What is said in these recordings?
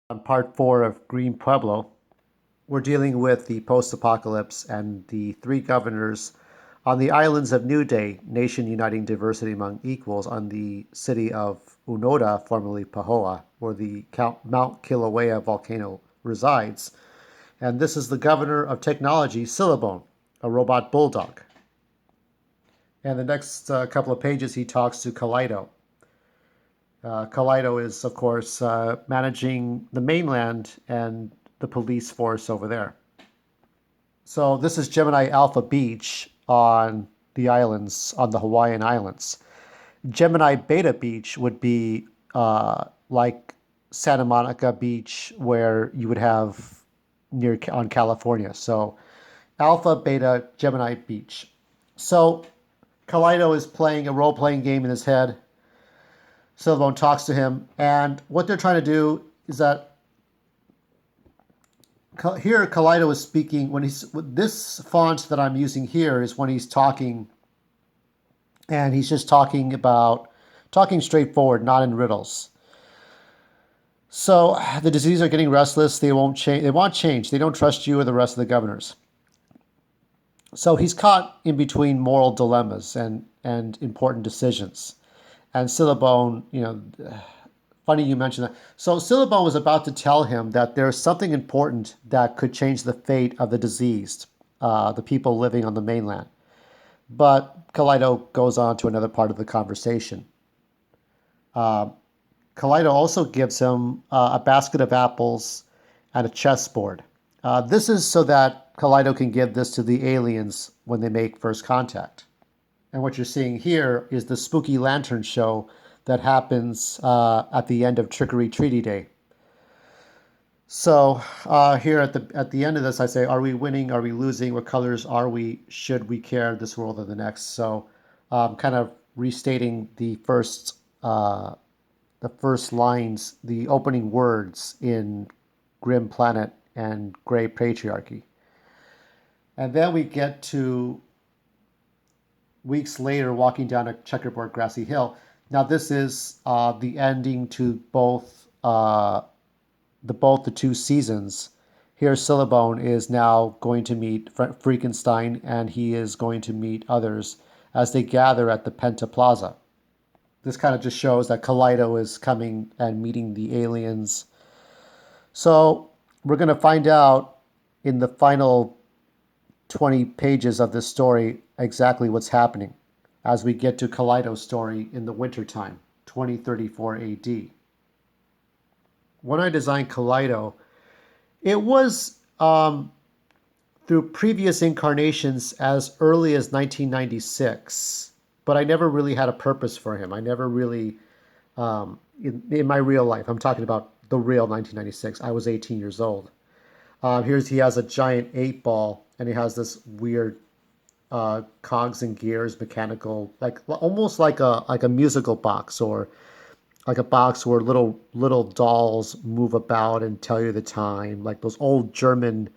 On part 4 of Green Pueblo, we're dealing with the post-apocalypse and the three governors on the islands of New Day, nation uniting diversity among equals, on the city of Unoda, formerly Pahoa, where the Mount Kilauea volcano resides. And this is the governor of technology, Silabone, a robot bulldog. And the next couple of pages, he talks to Kaleido. Kaleido is, of course, managing the mainland and the police force over there. So this is Gemini Alpha Beach on the islands, on the Hawaiian Islands. Gemini Beta Beach would be like Santa Monica Beach, where you would have near on California. So Alpha, Beta, Gemini Beach. So Kaleido is playing a role-playing game in his head. Silabone talks to him, and what they're trying to do is that here Kaleido is speaking when he's this font that I'm using here is when he's talking, and he's just talking straightforward, not in riddles. So the disease are getting restless. They won't change. They want change. They don't trust you or the rest of the governors. So he's caught in between moral dilemmas and important decisions. And Silabone, funny you mentioned that. So Silabone was about to tell him that there's something important that could change the fate of the diseased, the people living on the mainland. But Kaleido goes on to another part of the conversation. Kaleido also gives him a basket of apples and a chessboard. This is so that Kaleido can give this to the aliens when they make first contact. And what you're seeing here is the spooky lantern show that happens at the end of Trickery Treaty Day. So here at the end of this, I say, are we winning? Are we losing? What colors are we? Should we care this world or the next? So kind of restating the first lines, the opening words in Grim Planet and Gray Patriarchy. And then we get to weeks later, walking down a checkerboard grassy hill. Now this is the ending to both the two seasons. Here, Silabone is now going to meet Frankenstein, and he is going to meet others as they gather at the Penta Plaza. This kind of just shows that Kaleido is coming and meeting the aliens. So we're going to find out in the final 20 pages of this story exactly what's happening as we get to Kaleido's story in the wintertime, 2034 AD. When I designed Kaleido, it was through previous incarnations as early as 1996, but I never really had a purpose for him. I never really, in my real life, I'm talking about the real 1996, I was 18 years old. He has a giant 8-ball, and he has this weird cogs and gears, mechanical, like almost like a musical box, or like a box where little dolls move about and tell you the time, like those old German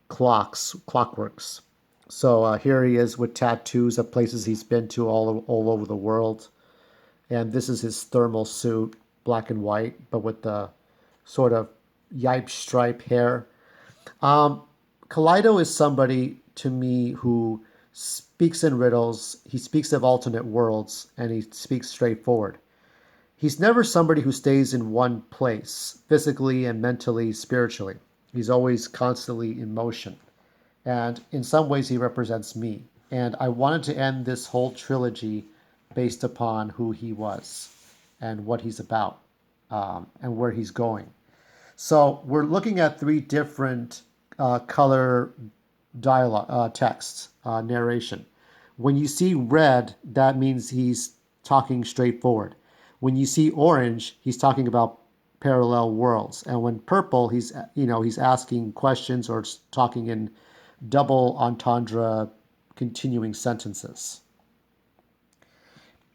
clockworks. So here he is with tattoos of places he's been to all over the world, and this is his thermal suit, black and white, but with the sort of yipe stripe hair. Kaleido is somebody to me who speaks in riddles, he speaks of alternate worlds, and he speaks straightforward. He's never somebody who stays in one place, physically and mentally, spiritually. He's always constantly in motion. And in some ways, he represents me. And I wanted to end this whole trilogy based upon who he was and what he's about, and where he's going. So we're looking at three different color dialogue, texts, narration. When you see red, that means he's talking straightforward. When you see orange, he's talking about parallel worlds. And when purple, he's asking questions or talking in double entendre continuing sentences.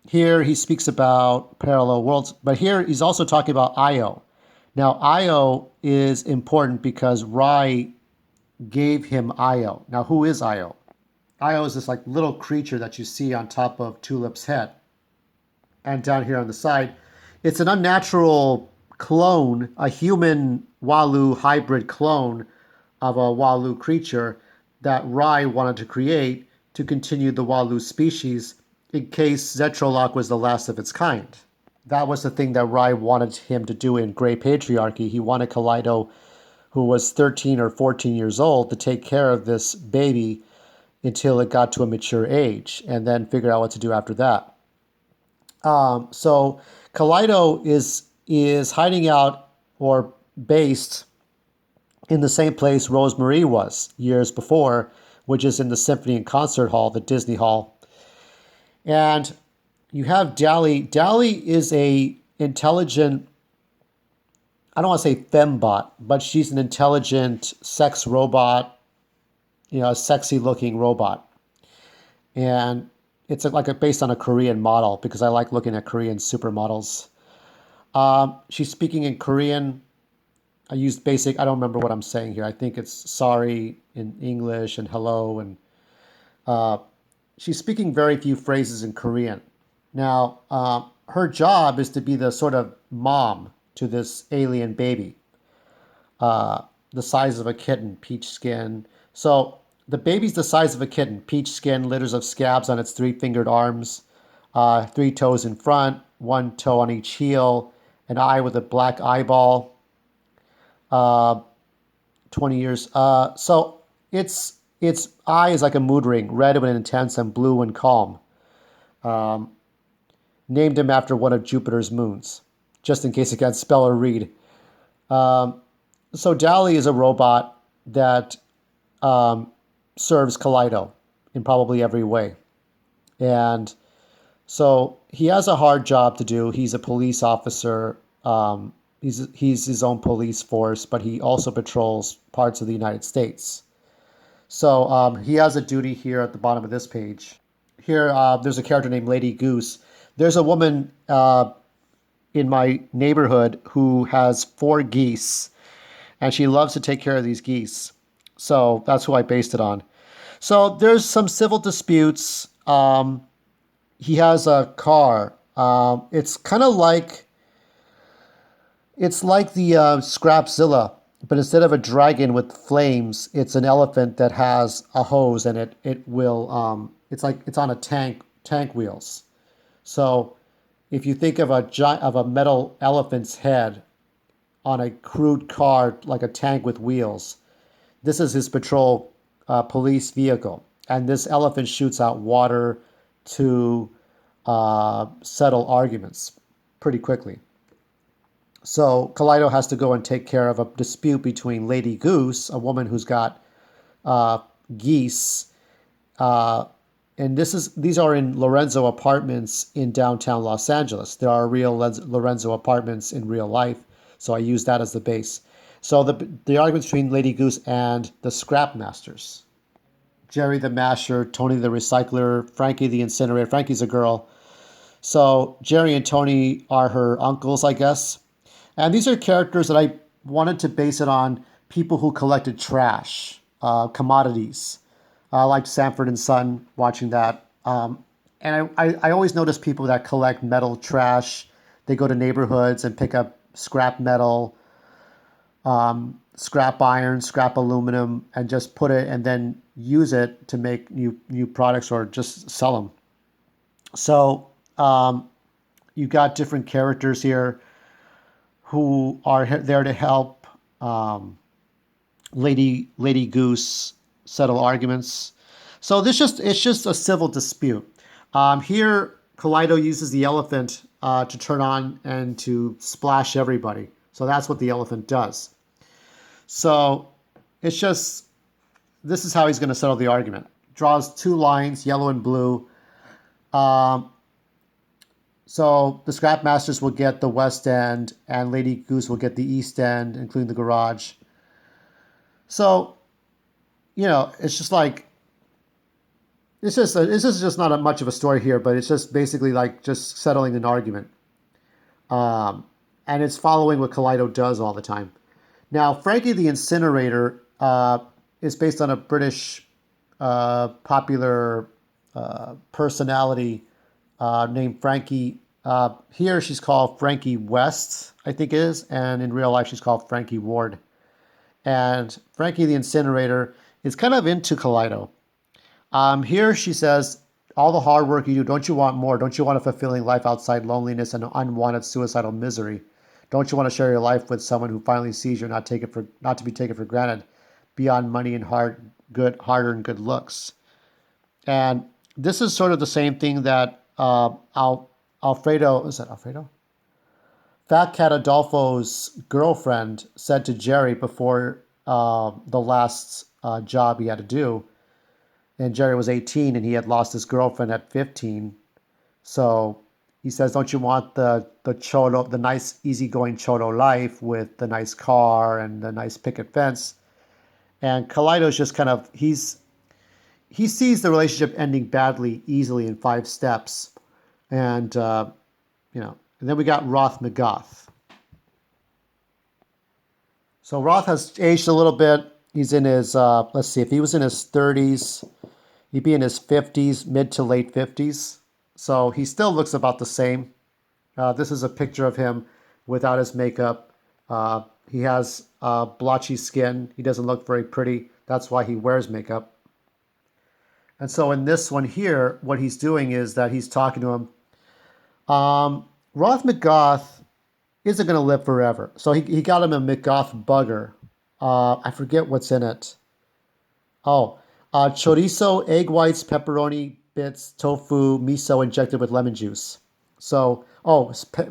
Here he speaks about parallel worlds, but here he's also talking about Io. Now Io is important because Rai gave him Io. Now who is Io? Io is this like little creature that you see on top of Tulip's head. And down here on the side, it's an unnatural clone, a human Walu hybrid clone of a Walu creature that Rai wanted to create to continue the Walu species in case Zetrolok was the last of its kind. That was the thing that Rai wanted him to do in Grey Patriarchy. He wanted Kaleido, who was 13 or 14 years old, to take care of this baby until it got to a mature age and then figure out what to do after that. So Kaleido is hiding out or based in the same place Rosemarie was years before, which is in the Symphony and Concert Hall, the Disney Hall. And you have Dali. Dali is a intelligent, I don't want to say fembot, but she's an intelligent sex robot, a sexy looking robot. And it's based on a Korean model because I like looking at Korean supermodels. She's speaking in Korean. I used basic, I don't remember what I'm saying here. I think it's sorry in English and hello. And she's speaking very few phrases in Korean. Now, her job is to be the sort of mom to this alien baby, the size of a kitten, peach skin. So the baby's the size of a kitten, peach skin, litters of scabs on its three-fingered arms, 3 toes in front, 1 toe on each heel, an eye with a black eyeball. 20 years. So its eye is like a mood ring, red when intense and blue when calm. Named him after one of Jupiter's moons, just in case it can't spell or read. So Dali is a robot that serves Kaleido in probably every way. And so he has a hard job to do. He's a police officer. He's his own police force, but he also patrols parts of the United States. So he has a duty here at the bottom of this page. Here, there's a character named Lady Goose. There's a woman in my neighborhood who has 4 geese, and she loves to take care of these geese. So that's who I based it on. So there's some civil disputes. He has a car. It's kind of like the Scrapzilla, but instead of a dragon with flames, it's an elephant that has a hose, and it will it's on a tank wheels. So if you think of a metal elephant's head on a crude car like a tank with wheels, this is his patrol police vehicle, and this elephant shoots out water to settle arguments pretty quickly. So Kaleido has to go and take care of a dispute between Lady Goose, a woman who's got geese, and these are in Lorenzo apartments in downtown Los Angeles. There are real Lorenzo apartments in real life, so I use that as the base. So the arguments between Lady Goose and the Scrap Masters. Jerry the Masher, Tony the Recycler, Frankie the Incinerator. Frankie's a girl. So Jerry and Tony are her uncles, I guess. And these are characters that I wanted to base it on people who collected trash, commodities. I liked Sanford and Son, watching that. And I always notice people that collect metal trash. They go to neighborhoods and pick up scrap metal, scrap iron, scrap aluminum, and just put it and then use it to make new products or just sell them. So you got different characters here who are there to help Lady Goose settle arguments. So it's just a civil dispute. Here, Kaleido uses the elephant to turn on and to splash everybody. So that's what the elephant does. So this is how he's going to settle the argument. Draws 2 lines, yellow and blue. So the Scrap Masters will get the West End, and Lady Goose will get the East End, including the garage. So, it's just like, this is just not much of a story here, but it's just basically like just settling an argument. And it's following what Kaleido does all the time. Now, Frankie the Incinerator is based on a British popular personality named Frankie Here she's called Frankie West, I think it is, and in real life she's called Frankie Ward. And Frankie the Incinerator is kind of into Kaleido. Here she says, all the hard work you do, don't you want more? Don't you want a fulfilling life outside loneliness and unwanted suicidal misery? Don't you want to share your life with someone who finally sees you, not to be taken for granted, beyond money and hard-earned good looks? And this is sort of the same thing that Alfredo, is that Alfredo? Fat Cat Adolfo's girlfriend said to Jerry before the last job he had to do. And Jerry was 18 and he had lost his girlfriend at 15. So he says, don't you want the cholo, the nice easygoing cholo life with the nice car and the nice picket fence? And Kaleido's just kind of, he sees the relationship ending badly, easily in 5 steps. And, and then we got Roth McGoth. So Roth has aged a little bit. He's in his, let's see, if he was in his 30s, he'd be in his 50s, mid to late 50s. So he still looks about the same. This is a picture of him without his makeup. He has blotchy skin. He doesn't look very pretty. That's why he wears makeup. And so in this one here, what he's doing is that he's talking to him. Roth McGoth isn't going to live forever. So he got him a McGoth bugger. I forget what's in it. Oh, chorizo, egg whites, pepperoni bits, tofu, miso injected with lemon juice. So,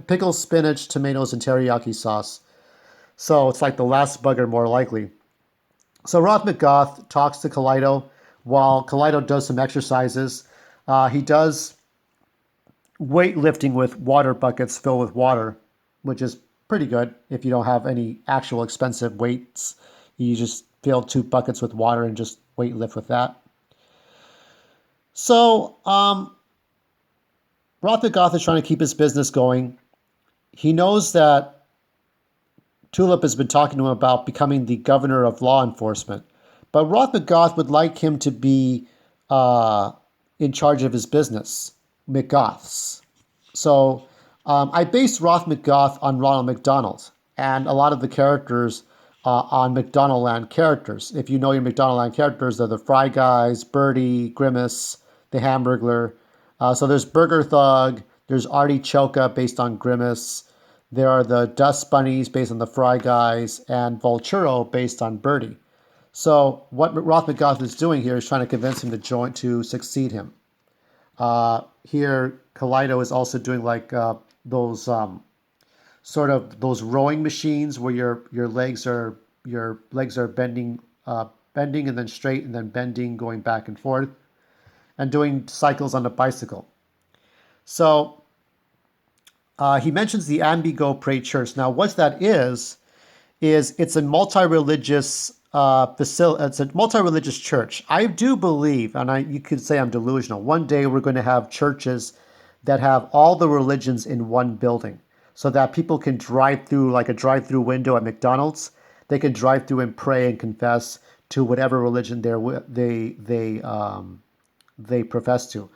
pickled spinach, tomatoes, and teriyaki sauce. So it's like the last bugger, more likely. So Roth McGoth talks to Kaleido while Kaleido does some exercises. He does weightlifting with water buckets filled with water, which is pretty good if you don't have any actual expensive weights. You just fill 2 buckets with water and just weight lift with that. So Roth McGoth is trying to keep his business going. He knows that Tulip has been talking to him about becoming the governor of law enforcement. But Roth McGoth would like him to be in charge of his business, McGoth's. So I based Roth McGoth on Ronald McDonald and a lot of the characters on McDonaldland characters. If you know your McDonaldland characters, they're the Fry Guys, Birdie, Grimace, the Hamburglar. So there's Burger Thug, there's Artie Choka based on Grimace, there are the Dust Bunnies based on the Fry Guys, and Volturo based on Birdie. So what Roth McGoth is doing here is trying to convince him to succeed him. Here, Kaleido is also doing like those sort of those rowing machines where your legs are bending and then straight and then bending, going back and forth, and doing cycles on a bicycle. So he mentions the Ambigo Pray Church. Now, what that is it's a multi-religious facility. It's a multi-religious church. I do believe, and you could say I'm delusional, one day we're going to have churches that have all the religions in one building, so that people can drive through like a drive-through window at McDonald's. They can drive through and pray and confess to whatever religion they profess to,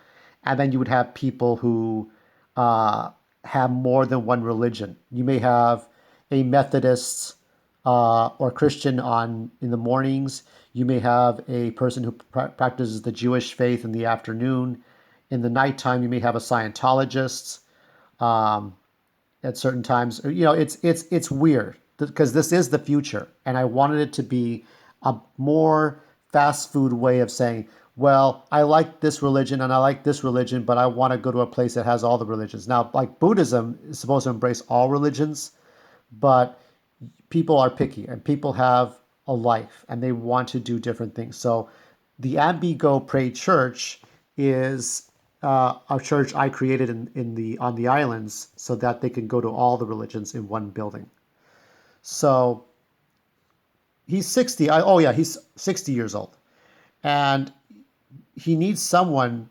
and then you would have people who have more than one religion. You may have a Methodist or Christian in the mornings. You may have a person who practices the Jewish faith in the afternoon. In the nighttime, you may have a Scientologist. At certain times, it's weird because this is the future, and I wanted it to be a more fast food way of saying, well, I like this religion and I like this religion, but I want to go to a place that has all the religions. Now, like Buddhism is supposed to embrace all religions, but people are picky and people have a life and they want to do different things. So the Ambigo Pray Church is a church I created on the islands so that they can go to all the religions in one building. So he's 60. He's 60 years old. And he needs someone,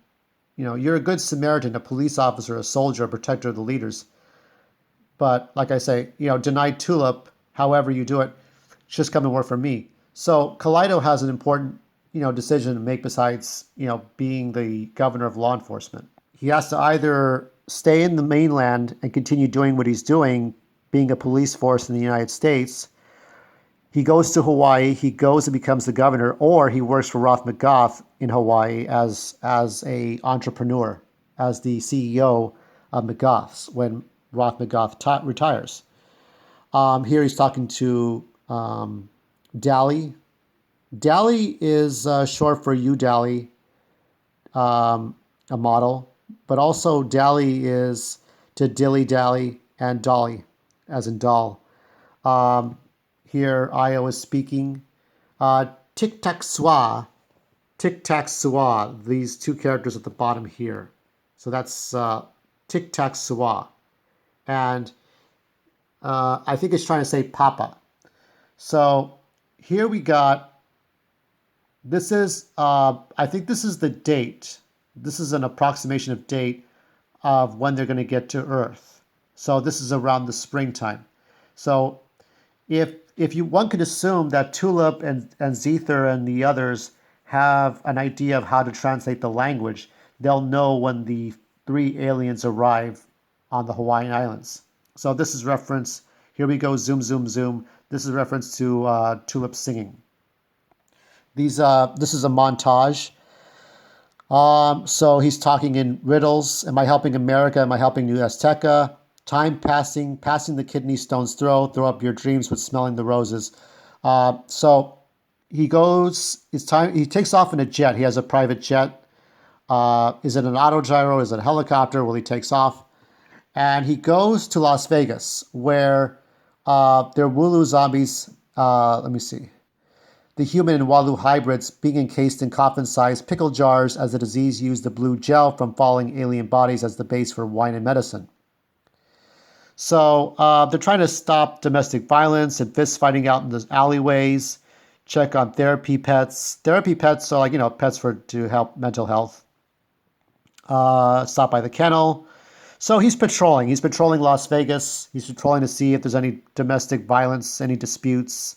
you're a good Samaritan, a police officer, a soldier, a protector of the leaders. But like I say, deny Tulip, however you do it, just come and work for me. So Kaleido has an important, decision to make besides, being the governor of law enforcement. he has to either stay in the mainland and continue doing what he's doing, being a police force in the United States. He goes to Hawaii, he goes and becomes the governor, or he works for Roth McGough in Hawaii as a entrepreneur, as the CEO of McGough's when Roth McGough retires. Here he's talking to Dally. Dally is short for You Dally, a model, but also Dally is to Dilly Dally and Dolly, as in doll. Here Io is speaking. Tic Tac Swa, Tic Tac Swa, these two characters at the bottom here. So that's Tic Tac Swa. And I think it's trying to say Papa. So here we got, this is, I think this is the date. This is an approximation of date of when they're going to get to Earth. So this is around the springtime. So if you one could assume that Tulip and Zether and the others have an idea of how to translate the language, they'll know when the three aliens arrive on the Hawaiian Islands. So this is reference, here we go, zoom, zoom, zoom. This is reference to Tulip singing. This is a montage. So he's talking in riddles. Am I helping America? Am I helping New Azteca? Time passing the kidney stone's throw up your dreams with smelling the roses. So he goes, he takes off in a jet. He has a private jet. Is it an autogyro? Is it a helicopter? Well, he takes off. And he goes to Las Vegas, where there are Wooloo zombies. Let me see. The human and Walu hybrids being encased in coffin-sized pickle jars as the disease used the blue gel from falling alien bodies as the base for wine and medicine. So they're trying to stop domestic violence and fist fighting out in the alleyways. Check on therapy pets. Therapy pets are like, pets to help mental health. Stop by the kennel. So he's patrolling. He's patrolling Las Vegas. He's patrolling to see if there's any domestic violence, any disputes.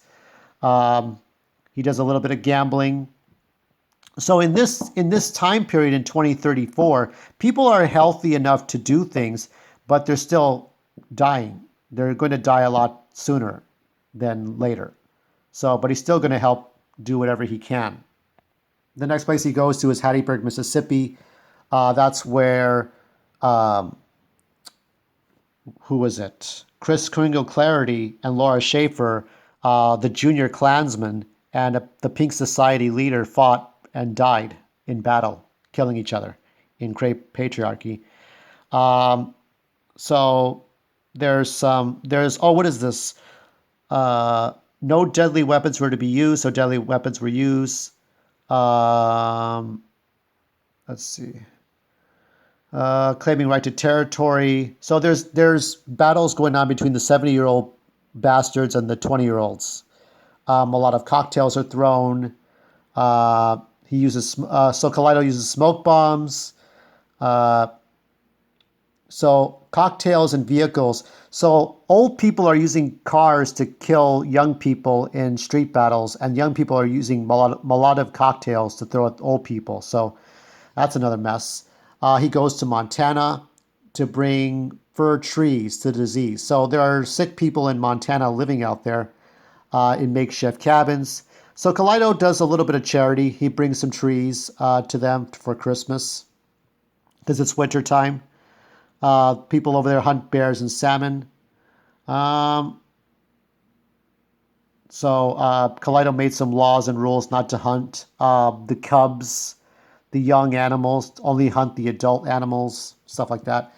He does a little bit of gambling. So in this time period in 2034, people are healthy enough to do things, but they're still dying. They're going to die a lot sooner than later. So, but he's still going to help do whatever he can. The next place he goes to is Hattiesburg, Mississippi. That's where, who was it? Chris Kringle Clarity and Laura Schaefer, the junior Klansman, and the Pink Society leader fought and died in battle, killing each other in great patriarchy. So what is this? No deadly weapons were to be used, so deadly weapons were used. Let's see. Claiming right to territory. So there's battles going on between the 70-year-old bastards and the 20-year-olds. A lot of cocktails are thrown. He uses so Kaleido uses smoke bombs. So cocktails and vehicles. So old people are using cars to kill young people in street battles, and young people are using Molotov cocktails to throw at old people. So that's another mess. He goes to Montana to bring fir trees to the disease. So there are sick people in Montana living out there in makeshift cabins. So Kaleido does a little bit of charity. He brings some trees to them for Christmas because it's winter time. People over there hunt bears and salmon. So Kaleido made some laws and rules not to hunt the cubs, the young animals, only hunt the adult animals, stuff like that.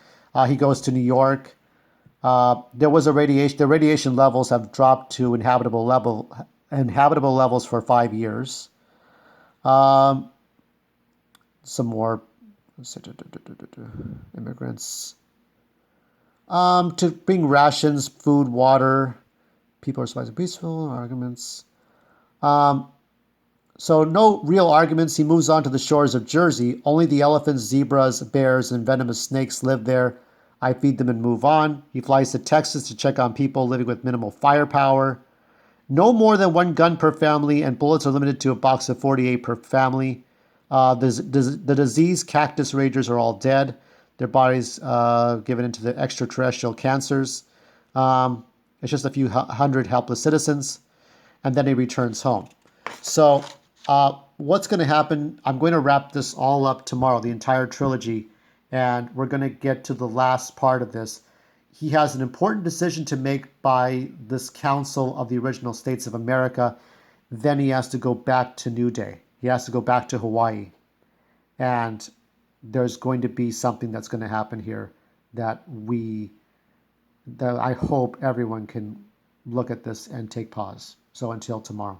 He goes to New York. There was the radiation levels have dropped to inhabitable levels for 5 years. Some more immigrants. To bring rations, food, water. People are supposed to be peaceful, arguments. So no real arguments. He moves on to the shores of Jersey. Only the elephants, zebras, bears, and venomous snakes live there. I feed them and move on. He flies to Texas to check on people living with minimal firepower. No more than one gun per family, and bullets are limited to a box of 48 per family. The disease cactus ragers are all dead. Their bodies given into the extraterrestrial cancers. It's just a few hundred helpless citizens, and then he returns home. So what's going to happen? I'm going to wrap this all up tomorrow, the entire trilogy, and we're going to get to the last part of this. He has an important decision to make by this Council of the Original States of America. Then he has to go back to New Day. He has to go back to Hawaii. And there's going to be something that's going to happen here that I hope everyone can look at this and take pause. So until tomorrow.